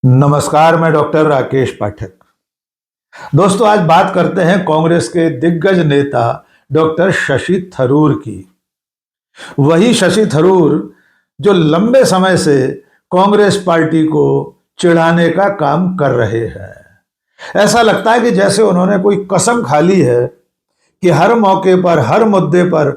नमस्कार, मैं डॉक्टर राकेश पाठक। दोस्तों, आज बात करते हैं कांग्रेस के दिग्गज नेता डॉक्टर शशि थरूर की। वही शशि थरूर जो लंबे समय से कांग्रेस पार्टी को चिढ़ाने का काम कर रहे हैं। ऐसा लगता है कि जैसे उन्होंने कोई कसम खा ली है कि हर मौके पर, हर मुद्दे पर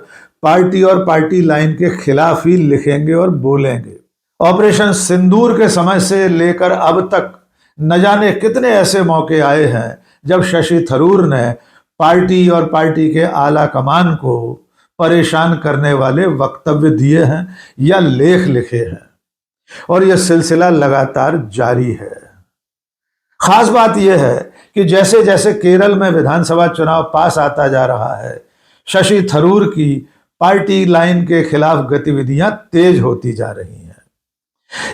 पार्टी और पार्टी लाइन के खिलाफ ही लिखेंगे और बोलेंगे। ऑपरेशन सिंदूर के समय से लेकर अब तक न जाने कितने ऐसे मौके आए हैं जब शशि थरूर ने पार्टी और पार्टी के आला कमान को परेशान करने वाले वक्तव्य दिए हैं या लेख लिखे हैं, और यह सिलसिला लगातार जारी है। खास बात यह है कि जैसे जैसे केरल में विधानसभा चुनाव पास आता जा रहा है, शशि थरूर की पार्टी लाइन के खिलाफ गतिविधियां तेज होती जा रही हैं।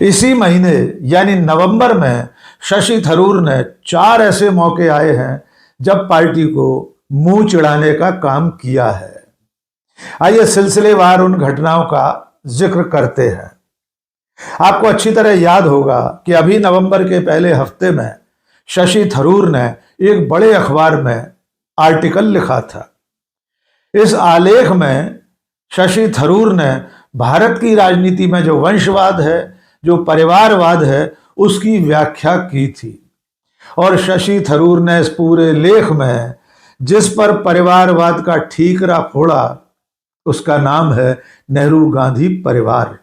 इसी महीने यानी नवंबर में शशि थरूर ने 4 ऐसे मौके आए हैं जब पार्टी को मुंह चिढ़ाने का काम किया है। आइए सिलसिलेवार उन घटनाओं का जिक्र करते हैं। आपको अच्छी तरह याद होगा कि अभी नवंबर के पहले हफ्ते में शशि थरूर ने एक बड़े अखबार में आर्टिकल लिखा था। इस आलेख में शशि थरूर ने भारत की राजनीति में जो वंशवाद है, जो परिवारवाद है, उसकी व्याख्या की थी। और शशि थरूर ने इस पूरे लेख में जिस पर परिवारवाद का ठीकरा फोड़ा, उसका नाम है नेहरू गांधी परिवार।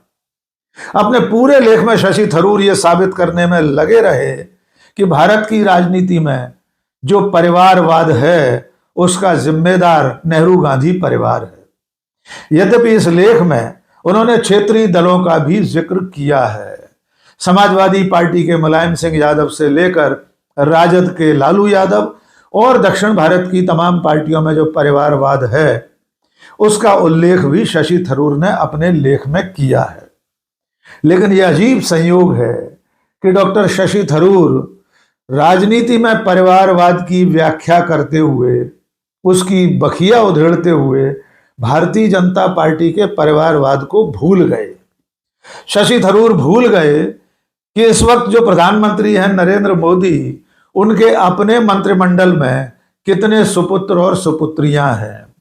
अपने पूरे लेख में शशि थरूर यह साबित करने में लगे रहे कि भारत की राजनीति में जो परिवारवाद है, उसका जिम्मेदार नेहरू गांधी परिवार है। यद्यपि इस लेख में उन्होंने क्षेत्रीय दलों का भी जिक्र किया है। समाजवादी पार्टी के मुलायम सिंह यादव से लेकर राजद के लालू यादव और दक्षिण भारत की तमाम पार्टियों में जो परिवारवाद है, उसका उल्लेख भी शशि थरूर ने अपने लेख में किया है। लेकिन यह अजीब संयोग है कि डॉक्टर शशि थरूर राजनीति में परिवारवाद की व्याख्या करते हुए, उसकी बखिया उधेड़ते हुए भारतीय जनता पार्टी के परिवारवाद को भूल गए। शशि थरूर भूल गए कि इस वक्त जो प्रधानमंत्री हैं नरेंद्र मोदी, उनके अपने मंत्रिमंडल में कितने सुपुत्र और सुपुत्रियां हैं।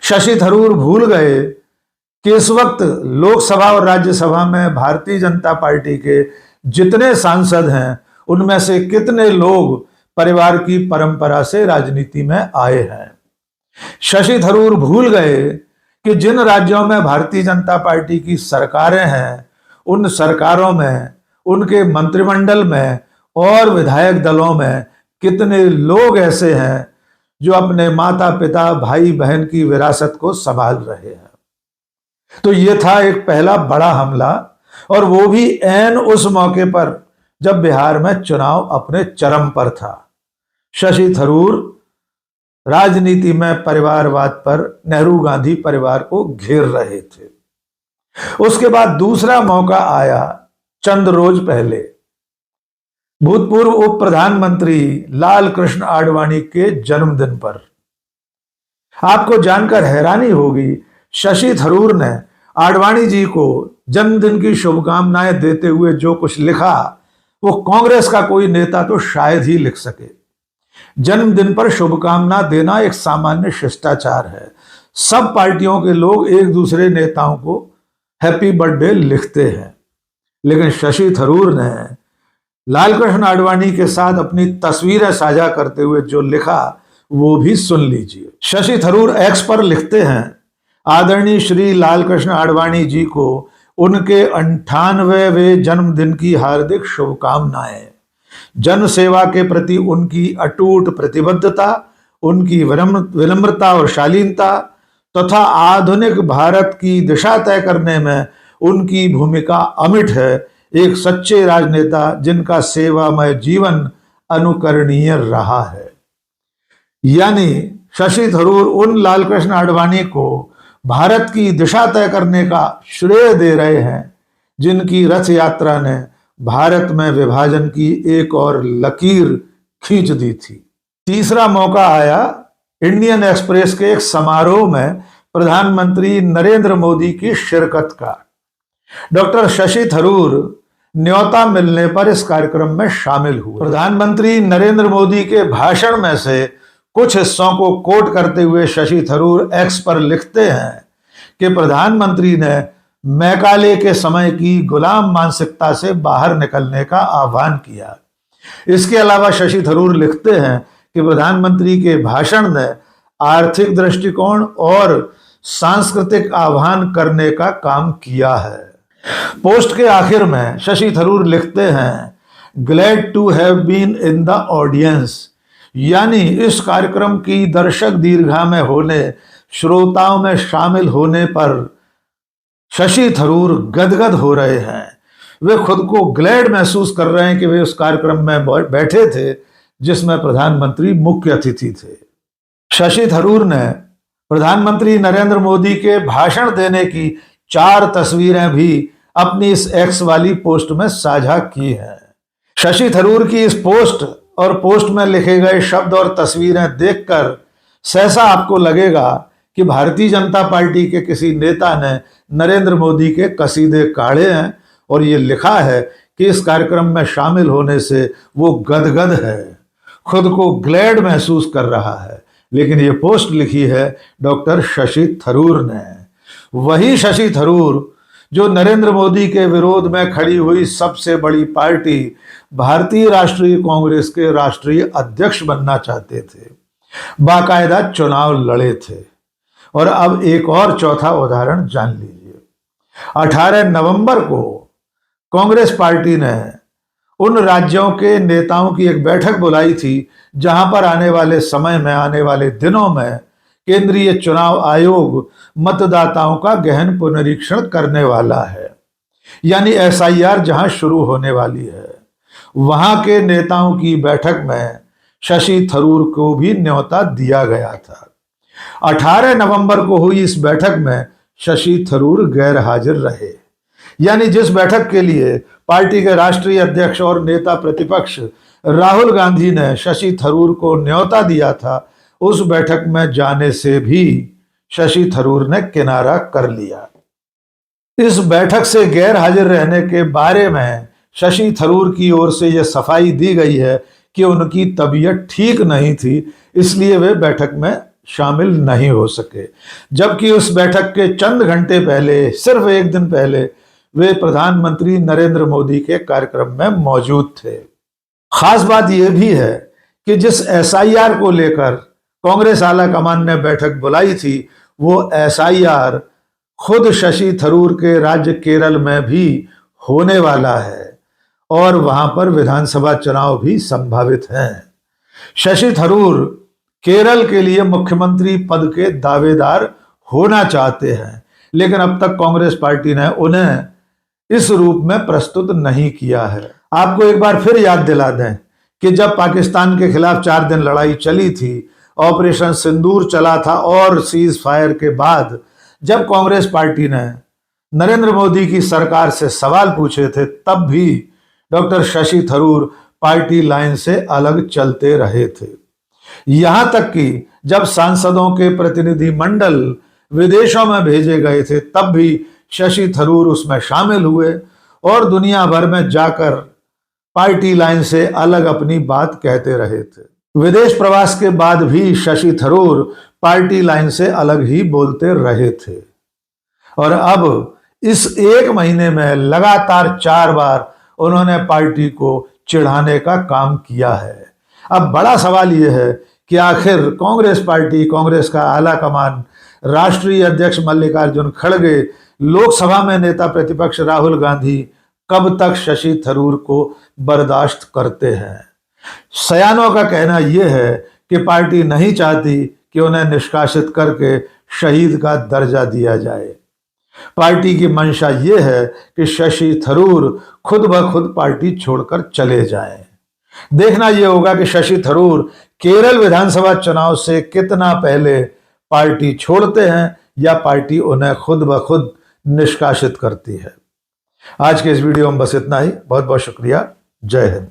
शशि थरूर भूल गए कि इस वक्त लोकसभा और राज्यसभा में भारतीय जनता पार्टी के जितने सांसद हैं, उनमें से कितने लोग परिवार की परंपरा से राजनीति में आए हैं। शशि थरूर भूल गए कि जिन राज्यों में भारतीय जनता पार्टी की सरकारें हैं, उन सरकारों में, उनके मंत्रिमंडल में और विधायक दलों में कितने लोग ऐसे हैं जो अपने माता पिता, भाई बहन की विरासत को संभाल रहे हैं। तो यह था एक पहला बड़ा हमला, और वो भी ऐन उस मौके पर जब बिहार में चुनाव अपने चरम पर था। शशि थरूर राजनीति में परिवारवाद पर नेहरू गांधी परिवार को घेर रहे थे। उसके बाद दूसरा मौका आया चंद रोज पहले, भूतपूर्व उप प्रधानमंत्री लाल कृष्ण आडवाणी के जन्मदिन पर। आपको जानकर हैरानी होगी, शशि थरूर ने आडवाणी जी को जन्मदिन की शुभकामनाएं देते हुए जो कुछ लिखा, वो कांग्रेस का कोई नेता तो शायद ही लिख सके। जन्मदिन पर शुभकामना देना एक सामान्य शिष्टाचार है। सब पार्टियों के लोग एक दूसरे नेताओं को हैप्पी बर्थडे लिखते हैं। लेकिन शशि थरूर ने लालकृष्ण आडवाणी के साथ अपनी तस्वीरें साझा करते हुए जो लिखा, वो भी सुन लीजिए। शशि थरूर एक्स पर लिखते हैं, आदरणीय श्री लालकृष्ण आडवाणी जी को उनके 98वें जन्मदिन की हार्दिक शुभकामनाएं। जन सेवा के प्रति उनकी अटूट प्रतिबद्धता, उनकी विनम्रता और शालीनता तथा आधुनिक भारत की दिशा तय करने में उनकी भूमिका अमिट है। एक सच्चे राजनेता जिनका सेवामय जीवन अनुकरणीय रहा है। यानी शशि थरूर उन लालकृष्ण आडवाणी को भारत की दिशा तय करने का श्रेय दे रहे हैं जिनकी रथ यात्रा ने भारत में विभाजन की एक और लकीर खींच दी थी। तीसरा मौका आया इंडियन एक्सप्रेस के एक समारोह में प्रधानमंत्री नरेंद्र मोदी की शिरकत का। डॉक्टर शशि थरूर न्योता मिलने पर इस कार्यक्रम में शामिल हुए। प्रधानमंत्री नरेंद्र मोदी के भाषण में से कुछ हिस्सों को कोट करते हुए शशि थरूर एक्स पर लिखते हैं कि प्रधानमंत्री ने मैकाले के समय की गुलाम मानसिकता से बाहर निकलने का आह्वान किया। इसके अलावा शशि थरूर लिखते हैं कि प्रधानमंत्री के भाषण ने आर्थिक दृष्टिकोण और सांस्कृतिक आह्वान करने का काम किया है। पोस्ट के आखिर में शशि थरूर लिखते हैं, glad to have been in the audience, यानी इस कार्यक्रम की दर्शक दीर्घा में होने, श्रोताओं में शामिल होने पर शशि थरूर गदगद हो रहे हैं। वे खुद को ग्लैड महसूस कर रहे हैं कि वे उस कार्यक्रम में बैठे थे जिसमें प्रधानमंत्री मुख्य अतिथि थे। शशि थरूर ने प्रधानमंत्री नरेंद्र मोदी के भाषण देने की 4 तस्वीरें भी अपनी इस एक्स वाली पोस्ट में साझा की हैं। शशि थरूर की इस पोस्ट और पोस्ट में लिखे गए शब्द और तस्वीरें देखकर सहसा आपको लगेगा कि भारतीय जनता पार्टी के किसी नेता ने नरेंद्र मोदी के कसीदे काढ़े हैं और ये लिखा है कि इस कार्यक्रम में शामिल होने से वो गदगद है, खुद को ग्लैड महसूस कर रहा है। लेकिन ये पोस्ट लिखी है डॉक्टर शशि थरूर ने। वही शशि थरूर जो नरेंद्र मोदी के विरोध में खड़ी हुई सबसे बड़ी पार्टी भारतीय राष्ट्रीय कांग्रेस के राष्ट्रीय अध्यक्ष बनना चाहते थे, बाकायदा चुनाव लड़े थे। और अब एक और चौथा उदाहरण जान लीजिए। 18 नवंबर को कांग्रेस पार्टी ने उन राज्यों के नेताओं की एक बैठक बुलाई थी जहां पर आने वाले समय में, आने वाले दिनों में केंद्रीय चुनाव आयोग मतदाताओं का गहन पुनरीक्षण करने वाला है, यानी एसआईआर जहां शुरू होने वाली है। वहां के नेताओं की बैठक में शशि थरूर को भी न्योता दिया गया था। 18 नवंबर को हुई इस बैठक में शशि थरूर गैर हाजिर रहे, यानी जिस बैठक के लिए पार्टी के राष्ट्रीय अध्यक्ष और नेता प्रतिपक्ष राहुल गांधी ने शशि थरूर को न्योता दिया था, उस बैठक में जाने से भी शशि थरूर ने किनारा कर लिया। इस बैठक से गैर हाजिर रहने के बारे में शशि थरूर की ओर से यह सफाई दी गई है कि उनकी तबीयत ठीक नहीं थी, इसलिए वे बैठक में शामिल नहीं हो सके। जबकि उस बैठक के चंद घंटे पहले, सिर्फ एक दिन पहले, वे प्रधानमंत्री नरेंद्र मोदी के कार्यक्रम में मौजूद थे। खास बात यह भी है कि जिस एसआईआर को लेकर कांग्रेस आला कमान ने बैठक बुलाई थी, वो एसआईआर खुद शशि थरूर के राज्य केरल में भी होने वाला है और वहां पर विधानसभा चुनाव भी संभावित हैं। शशि थरूर केरल के लिए मुख्यमंत्री पद के दावेदार होना चाहते हैं, लेकिन अब तक कांग्रेस पार्टी ने उन्हें इस रूप में प्रस्तुत नहीं किया है। आपको एक बार फिर याद दिला दें कि जब पाकिस्तान के खिलाफ 4 दिन लड़ाई चली थी, ऑपरेशन सिंदूर चला था और सीज फायर के बाद जब कांग्रेस पार्टी ने नरेंद्र मोदी की सरकार से सवाल पूछे थे, तब भी doctor Shashi Tharoor party line से अलग चलते रहे थे। यहां तक कि जब सांसदों के प्रतिनिधि मंडल विदेशों में भेजे गए थे, तब भी शशि थरूर उसमें शामिल हुए और दुनिया भर में जाकर पार्टी लाइन से अलग अपनी बात कहते रहे थे। विदेश प्रवास के बाद भी शशि थरूर पार्टी लाइन से अलग ही बोलते रहे थे और अब इस 1 महीने में लगातार 4 बार उन्होंने पार्टी को चिढ़ाने का काम किया है। अब बड़ा सवाल यह है कि आखिर कांग्रेस पार्टी, कांग्रेस का आला कमान, राष्ट्रीय अध्यक्ष मल्लिकार्जुन खड़गे, लोकसभा में नेता प्रतिपक्ष राहुल गांधी कब तक शशि थरूर को बर्दाश्त करते हैं। सयानों का कहना यह है कि पार्टी नहीं चाहती कि उन्हें निष्कासित करके शहीद का दर्जा दिया जाए। पार्टी की मंशा यह है कि शशि थरूर खुद ब खुद पार्टी छोड़कर चले जाएं। देखना यह होगा कि शशि थरूर केरल विधानसभा चुनाव से कितना पहले पार्टी छोड़ते हैं या पार्टी उन्हें खुद ब खुद निष्कासित करती है। आज के इस वीडियो में बस इतना ही। बहुत बहुत शुक्रिया। जय हिंद।